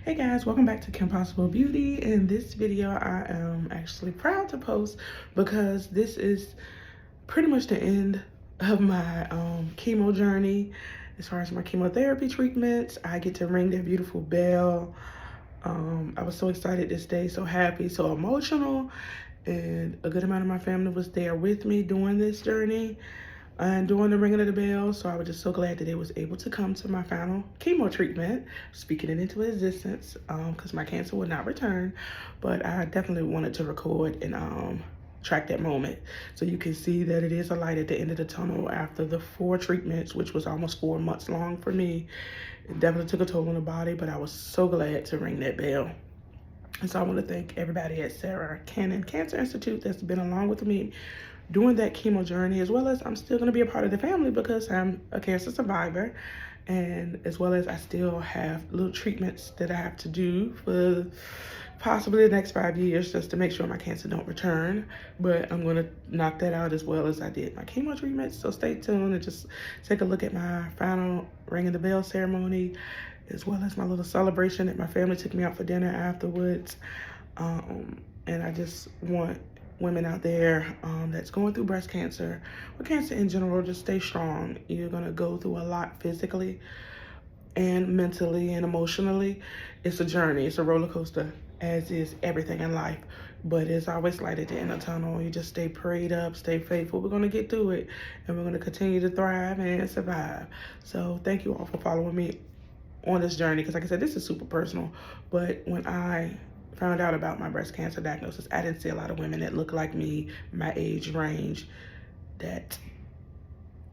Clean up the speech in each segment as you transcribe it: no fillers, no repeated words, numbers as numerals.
Hey guys, welcome back to Kim Possible Beauty. In this video, I am actually proud to post because this is pretty much the end of my chemo journey. As far as my chemotherapy treatments, I get to ring that beautiful bell. I was so excited this day, so happy, so emotional, and a good amount of my family was there with me during this journey and doing the ringing of the bell. So I was just so glad that it was able to come to my final chemo treatment, speaking it into existence, because my cancer would not return. But I definitely wanted to record and track that moment so you can see that it is a light at the end of the tunnel after the 4 treatments, which was almost 4 months long for me. It definitely took a toll on the body, but I was so glad to ring that bell. And so I want to thank everybody at Sarah Cannon Cancer Institute that's been along with me during that chemo journey, as well as I'm still going to be a part of the family because I'm a cancer survivor, and as well as I still have little treatments that I have to do for possibly the next 5 years just to make sure my cancer don't return. But I'm going to knock that out as well as I did my chemo treatments. So stay tuned and just take a look at my final ringing the bell ceremony, as well as my little celebration that my family took me out for dinner afterwards. And I just want women out there that's going through breast cancer or cancer in general, just stay strong. You're gonna go through a lot physically and mentally and emotionally. It's a journey, it's a roller coaster, as is everything in life. But it's always light at the end of the tunnel. You just stay prayed up, stay faithful. We're gonna get through it, and we're gonna continue to thrive and survive. So thank you all for following me on this journey, because like I said, this is super personal. But when I found out about my breast cancer diagnosis, I didn't see a lot of women that look like me, my age range, that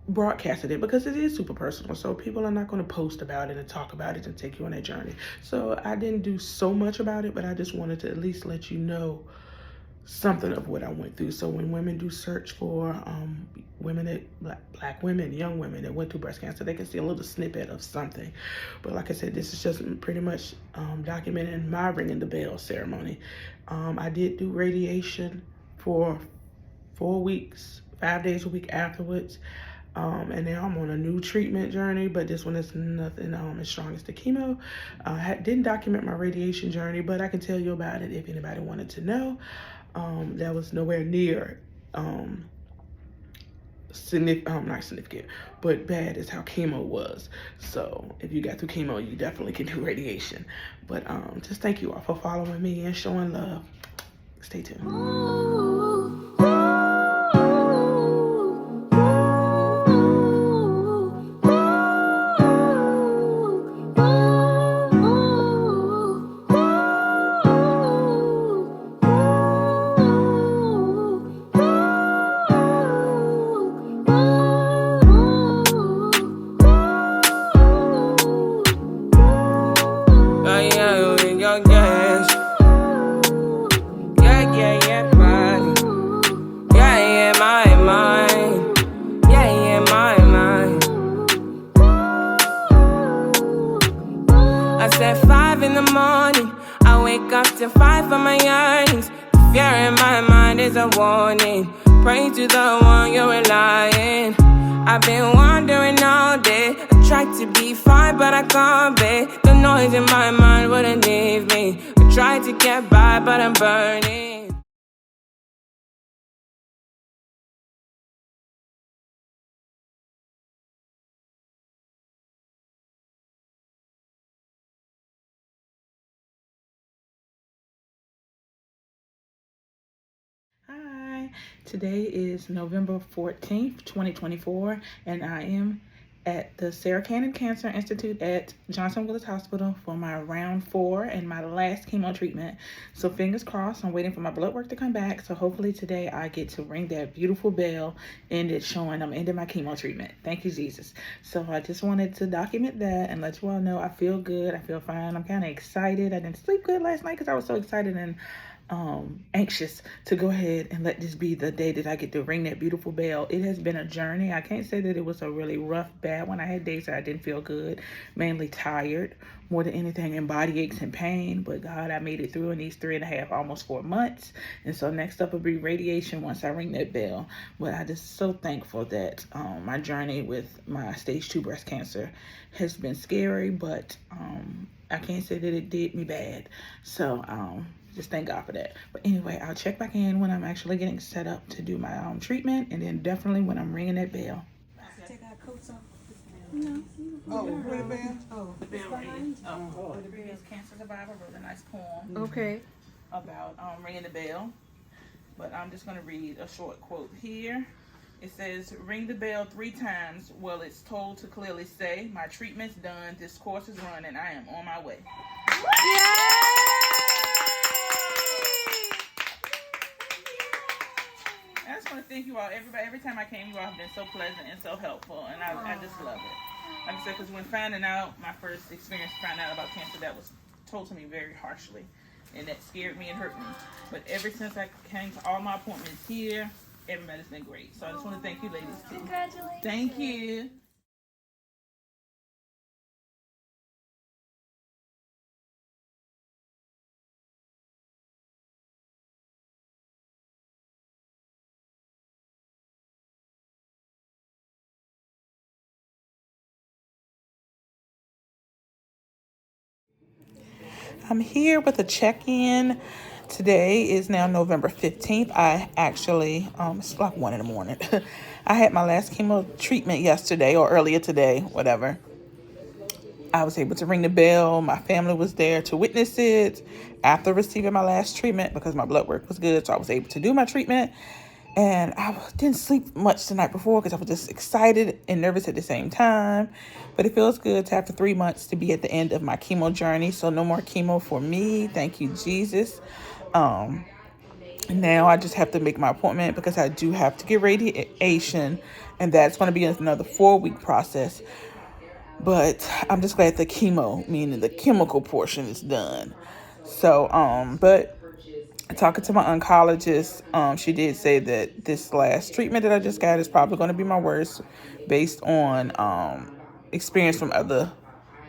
broadcasted it, because it is super personal. So people are not going to post about it and talk about it and take you on that journey. So I didn't do so much about it, but I just wanted to at least let you know something of what I went through. So when women do search for women that black women, young women that went through breast cancer, they can see a little snippet of something. But like I said, this is just pretty much documenting my ringing the bell ceremony. I did do radiation for 4 weeks, 5 days a week afterwards. And now I'm on a new treatment journey, but this one is nothing as strong as the chemo. Didn't document my radiation journey, but I can tell you about it if anybody wanted to know. That was nowhere near not significant, but bad as how chemo was. So if you got through chemo, you definitely can do radiation. But just thank you all for following me and showing love. Stay tuned. At 5 in the morning, I wake up to fight for my yearnings. The fear in my mind is a warning. Pray to the one you're relying. I've been wandering all day. I tried to be fine, but I can't be. The noise in my mind wouldn't leave me. I tried to get by, but I'm burning. Hi, today is November 14th, 2024, and I am at the Sarah Cannon Cancer Institute at Johnson Willis Hospital for my round 4 and my last chemo treatment. So fingers crossed, I'm waiting for my blood work to come back. So hopefully today I get to ring that beautiful bell and it's showing I'm ending my chemo treatment. Thank you, Jesus. So I just wanted to document that and let you all know I feel good. I feel fine. I'm kind of excited. I didn't sleep good last night because I was so excited and anxious to go ahead and let this be the day that I get to ring that beautiful bell. It has been a journey. I can't say that it was a really rough, bad one. I had days that I didn't feel good, mainly tired more than anything, and body aches and pain. But God, I made it through in these 3.5, almost 4 months. And so next up will be radiation once I ring that bell. But I'm just so thankful that my journey with my stage 2 breast cancer has been scary, but I can't say that it did me bad. So just thank God for that. But anyway, I'll check back in when I'm actually getting set up to do my treatment, and then definitely when I'm ringing that bell. Take our coats off. No. Oh, where the bell? Oh, The bell ring. The previous cancer survivor wrote a nice poem okay. about ringing the bell. But I'm just going to read a short quote here. It says, ring the bell 3 times. Well, it's told to clearly say, my treatment's done, this course is run, and I am on my way. I just want to thank you all. Everybody, every time I came, you all have been so pleasant and so helpful, and I just love it. Like I said, because when finding out, my first experience finding out about cancer, that was told to me very harshly, and that scared me and hurt me. But ever since I came to all my appointments here, everybody's been great. So I just want to thank you ladies too. Congratulations. Thank you. I'm here with a check-in. Today is now November 15th. I actually, it's like 1 in the morning. I had my last chemo treatment yesterday or earlier today, whatever. I was able to ring the bell. My family was there to witness it after receiving my last treatment because my blood work was good. So I was able to do my treatment. And I didn't sleep much the night before because I was just excited and nervous at the same time. But it feels good to, after 3 months, to be at the end of my chemo journey. So no more chemo for me. Thank you, Jesus. Now I just have to make my appointment because I do have to get radiation. And that's going to be another 4-week process. But I'm just glad the chemo, meaning the chemical portion, is done. So, but talking to my oncologist, she did say that this last treatment that I just got is probably going to be my worst based on experience from other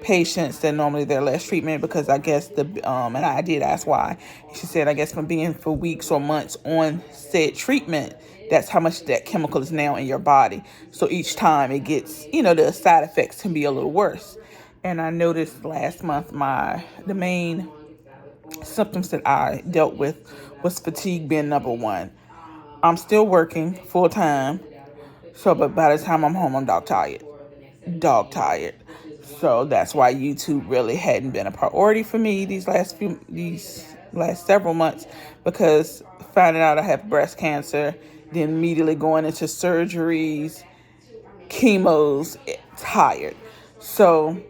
patients that normally their last treatment, because I guess and I did ask why. She said, I guess from being for weeks or months on said treatment, that's how much that chemical is now in your body. So each time it gets, the side effects can be a little worse. And I noticed last month the main symptoms that I dealt with was fatigue being number one. I'm still working full time. So, but by the time I'm home, I'm dog tired. So that's why YouTube really hadn't been a priority for me these last several months, because finding out I have breast cancer, then immediately going into surgeries, chemos, tired. So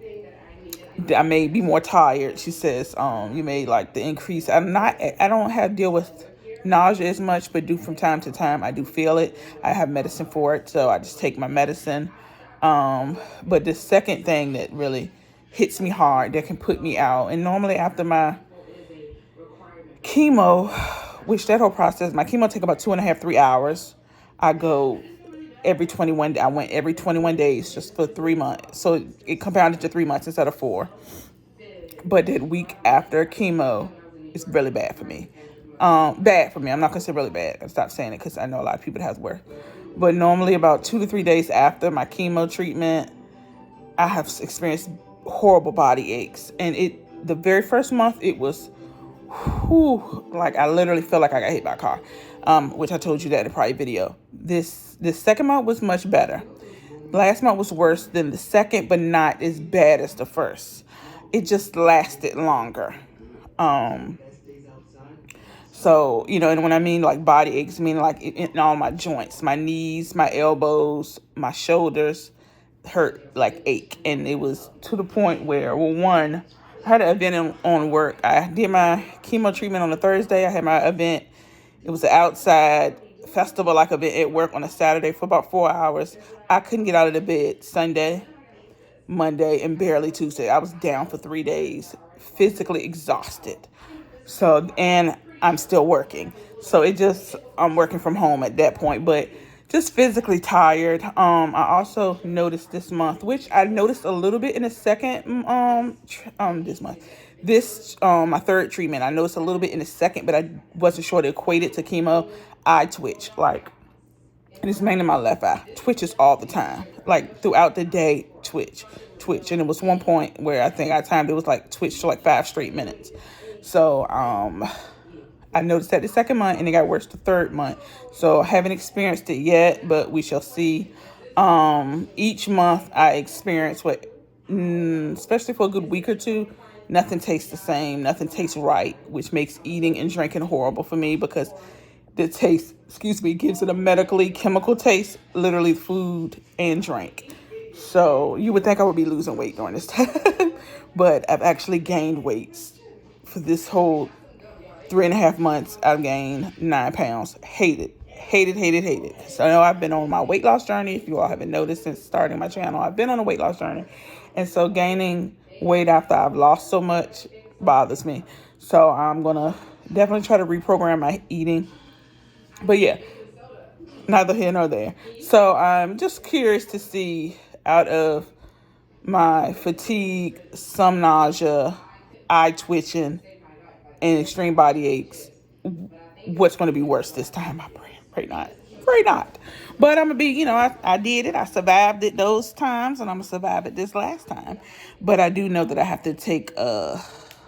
I may be more tired. She says, you may like the increase. I don't have to deal with nausea as much, but from time to time, I do feel it. I have medicine for it, so I just take my medicine. But the second thing that really hits me hard, that can put me out, and normally after my chemo, which that whole process, my chemo take about 2.5, 3 hours. I went every 21 days just for 3 months. So it compounded to 3 months instead of 4. But that week after chemo is really bad for me. Bad for me. I'm not going to say really bad. I stopped saying it because I know a lot of people that have worse. But normally about 2 to 3 days after my chemo treatment, I have experienced horrible body aches. And the very first month, it was, like I literally felt like I got hit by a car, which I told you that in a prior video. This second month was much better. Last month was worse than the second, but not as bad as the first. It just lasted longer. So, and when I mean like body aches, I mean like in all my joints, my knees, my elbows, my shoulders hurt, like ache. And it was to the point where, I had an event on work. I did my chemo treatment on a Thursday. I had my event. It was an outside festival-like event at work on a Saturday for about 4 hours. I couldn't get out of the bed Sunday, Monday, and barely Tuesday. I was down for 3 days, physically exhausted. So, and I'm still working. So I'm working from home at that point, but just physically tired. I also noticed this month, which I noticed a little bit in the second, this month. My third treatment, I noticed a little bit in the second, but I wasn't sure to equate it to chemo. I twitch, and it's mainly my left eye. Twitches all the time, like throughout the day, twitch. twitch. And it was one point where I think I timed it was like twitch to like 5 straight minutes. So I noticed that the second month, and it got worse the third month. So I haven't experienced it yet, but we shall see. Each month I experience what, especially for a good week or two, nothing tastes the same, nothing tastes right, which makes eating and drinking horrible for me because the taste, gives it a medically chemical taste, literally food and drink. So you would think I would be losing weight during this time, but I've actually gained weight for this whole 3.5 months. I've gained 9 pounds. Hate it. So I know I've been on my weight loss journey. If you all haven't noticed since starting my channel, I've been on a weight loss journey. And so gaining weight after I've lost so much bothers me. So I'm going to definitely try to reprogram my eating. But yeah, neither here nor there. So I'm just curious to see, out of my fatigue, some nausea, eye twitching, and extreme body aches, what's going to be worse this time. I pray not. But I'm going to be, I did it. I survived it those times, and I'm going to survive it this last time. But I do know that I have to take a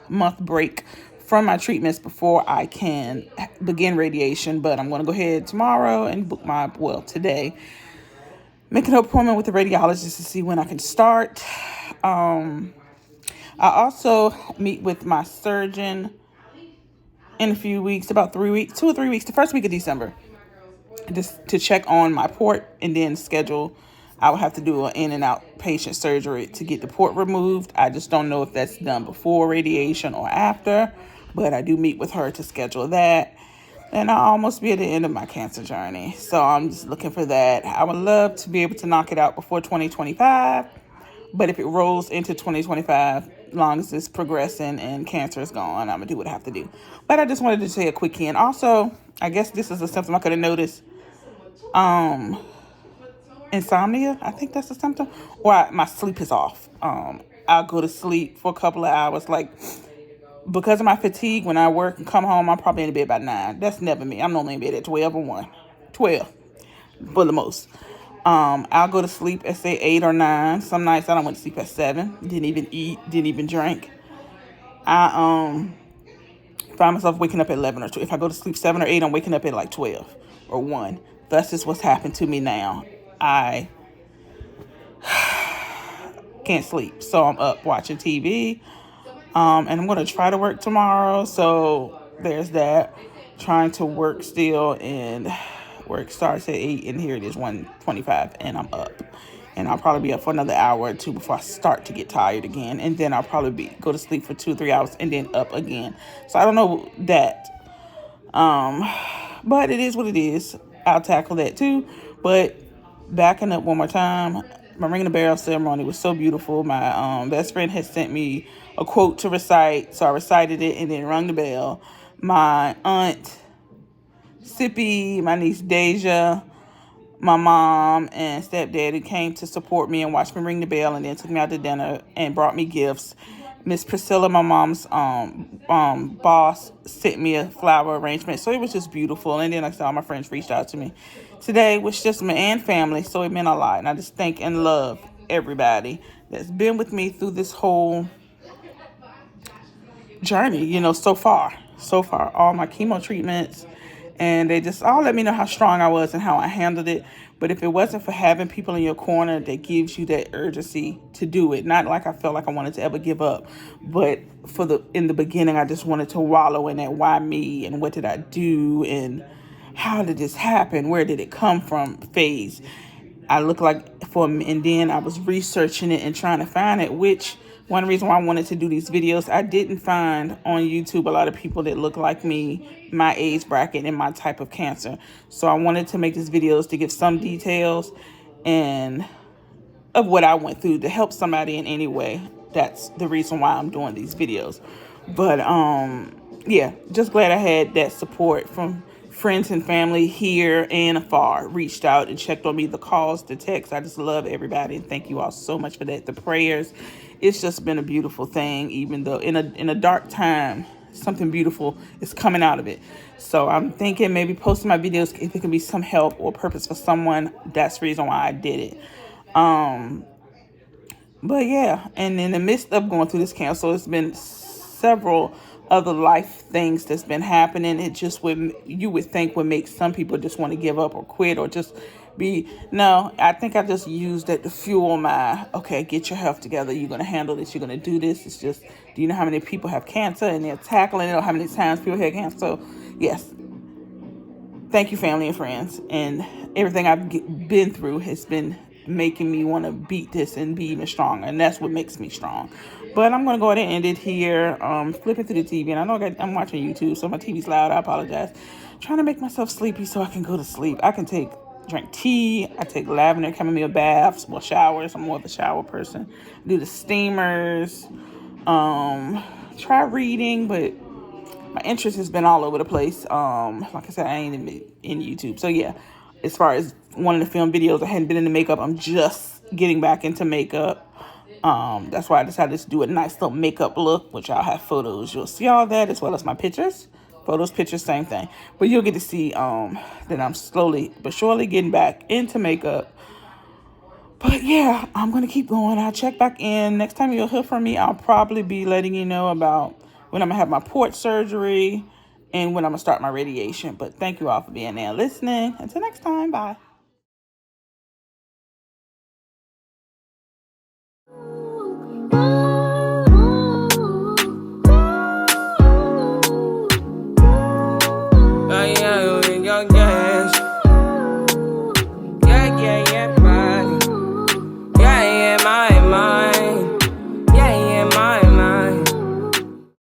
month break from my treatments before I can begin radiation. But I'm going to go ahead tomorrow and book today, make an appointment with the radiologist to see when I can start. I also meet with my surgeon in a few weeks, about 3 weeks, 2 or 3 weeks, the first week of December, just to check on my port and then schedule. I will have to do an in and out patient surgery to get the port removed. I just don't know if that's done before radiation or after, but I do meet with her to schedule that. And I'll almost be at the end of my cancer journey. So I'm just looking for that. I would love to be able to knock it out before 2025. But if it rolls into 2025, as long as it's progressing and cancer is gone, I'm going to do what I have to do. But I just wanted to say a quick in. Also, I guess this is a symptom I could have noticed. Insomnia, I think that's a symptom. Or my sleep is off. I'll go to sleep for a couple of hours. Like, because of my fatigue, when I work and come home, I'm probably in bed by 9. That's never me. I'm normally in bed at 12 or 1. 12 for the most. I'll go to sleep at, say, 8 or 9. Some nights I don't went to sleep at 7. Didn't even eat, didn't even drink. I find myself waking up at 11 or 2. If I go to sleep 7 or 8, I'm waking up at like 12 or 1. That's just what's happened to me now. I can't sleep. So I'm up watching TV. And I'm going to try to work tomorrow. So there's that. Trying to work still, and work starts at 8, and here it is 1:25, and I'm up. And I'll probably be up for another hour or two before I start to get tired again. And then I'll probably go to sleep for 2 or 3 hours and then up again. So I don't know that. But it is what it is. I'll tackle that too. But backing up one more time, my ring the bell ceremony was so beautiful. My best friend had sent me a quote to recite. So I recited it and then rung the bell. My aunt Sippy, my niece Deja, my mom and stepdaddy came to support me and watch me ring the bell, and then took me out to dinner and brought me gifts. Miss Priscilla, my mom's boss, sent me a flower arrangement. So it was just beautiful. And then, like I said, all my friends reached out to me. Today was just me and family, so it meant a lot. And I just thank and love everybody that's been with me through this whole journey, so far. All my chemo treatments. And they just all let me know how strong I was and how I handled it. But if it wasn't for having people in your corner that gives you that urgency to do it, not like I felt like I wanted to ever give up, but in the beginning, I just wanted to wallow in that why me and what did I do and how did this happen? Where did it come from phase? I looked like and then I was researching it and trying to find it, which one reason why I wanted to do these videos, I didn't find on YouTube a lot of people that look like me, my age bracket, and my type of cancer. So I wanted to make these videos to give some details and of what I went through to help somebody in any way. That's the reason why I'm doing these videos. But yeah, just glad I had that support from friends and family here and afar. Reached out and checked on me, the calls, the texts. I just love everybody, and thank you all so much for that. The prayers. It's just been a beautiful thing, even though in a dark time, something beautiful is coming out of it. So I'm thinking maybe posting my videos, if it can be some help or purpose for someone, that's the reason why I did it. But yeah, and in the midst of going through this cancer, it's been several other life things that's been happening. It just you would think would make some people just want to give up or quit or just be, no, I think I just used that to fuel my, okay, get your health together. You're going to handle this. You're going to do this. It's just, do you know how many people have cancer and they're tackling it, or how many times people have cancer? So yes, thank you, family and friends. And everything I've been through has been making me want to beat this and be even stronger. And that's what makes me strong. But I'm going to go ahead and end it here. Flipping through the TV. And I know I'm watching YouTube, so my TV's loud. I apologize. Trying to make myself sleepy so I can go to sleep. I can drink tea. I take lavender, chamomile baths, well, showers. I'm more of a shower person. Do the steamers. Try reading, but my interest has been all over the place. Like I said, I ain't in YouTube. So yeah, as far as wanting to film videos, I hadn't been into makeup. I'm just getting back into makeup. That's why I decided to do a nice little makeup look, which I'll have photos. You'll see all that as well as my pictures. Photos, pictures, same thing. But you'll get to see that I'm slowly but surely getting back into makeup. But yeah, I'm going to keep going. I'll check back in. Next time you'll hear from me, I'll probably be letting you know about when I'm going to have my port surgery and when I'm going to start my radiation. But thank you all for being there listening. Until next time, bye.